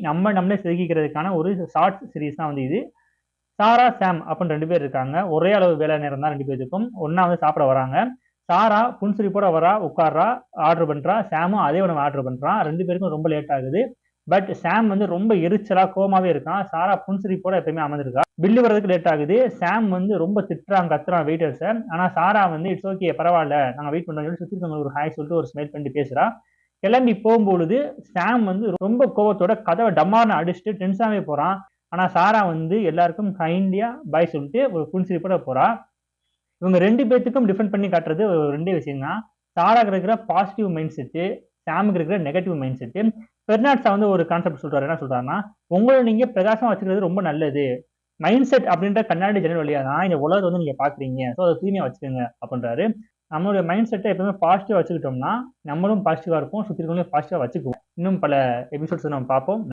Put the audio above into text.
நம்மளே செதுக்கிக்கிறதுக்கான ஒரு short series தான் வந்து இது. சாரா சாம் அப்படின்னு 2 பேர் இருக்காங்க. ஒரே அளவு வேலை நேரம் தான் 2 பேருக்கும். ஒண்ணா வந்து சாப்பிட வராங்க. சாரா புன்சிரிப்போட வரா, உட்கார்றா, ஆர்டர் பண்றா. சாமும் அதே உணவு ஆர்டர் பண்றான். 2 பேருக்கும் ரொம்ப லேட் ஆகுது. பட் சாம் வந்து ரொம்ப எரிச்சலா கோவமாவே இருக்கான். சாரா புன்சிரிப்போட எப்பயுமே அமர்ந்திருக்கா. பில்லு வர்றதுக்கு லேட் ஆகுது. சாம் வந்து ரொம்ப திட்டுறான், கத்துறான் வெயிட்டர்ஸை. ஆனா சாரா வந்து இட்ஸ் ஓகே, பரவாயில்ல, நாங்க வெயிட் பண்றோம் சொல்லி சுத்தி இருக்கவங்களுக்கு ஒரு ஹாய் சொல்லிட்டு ஒரு ஸ்மைல் பண்ணிட்டு பேசுறா. கிளம்பி போகும்பொழுது சாம் வந்து ரொம்ப கோவத்தோட கதவை டம்மார்னு அடிச்சுட்டு டென்ஷனாவே போறான். ஆனா சாரா வந்து எல்லாருக்கும் கைண்ட்லியா பாய் சொல்லிட்டு ஒரு புன்சிரிப்போட போறா. இவங்க 2 பேத்துக்கும் டிஃபரெண்ட் பண்ணி காட்டுறது ஒரு 2 விஷயம் தான். சாராக்கு இருக்கிற பாசிட்டிவ் மைண்ட் செட்டு, சாமுக்கு இருக்கிற நெகட்டிவ் மைண்ட் செட்டு. பெர்னாட்ஸா வந்து ஒரு கான்செப்ட் சொல்றாரு. என்ன சொல்றாருன்னா, உங்களை நீங்க பிரகாசமா வச்சுக்கிறது ரொம்ப நல்லது. மைண்ட் செட் அப்படின்ற கண்ணாடி ஜன்னல் வழியா தான் இந்த உலகத்தை வந்து நீங்க பாக்குறீங்க. ஸோ அதை தூய்மையா வச்சுக்கோங்க அப்படின்றாரு. நம்மளுடைய மைண்ட் செட்டை எப்பவுமே பாசிட்டிவா வச்சுக்கிட்டோம்னா நம்மளும் பாசிட்டிவா இருப்போம், சுத்தி இருக்கவங்களையும் பாசிட்டிவா வச்சுக்குவோம். இன்னும் பல எபிசோட்ஸ் நம்ம பார்ப்போம்.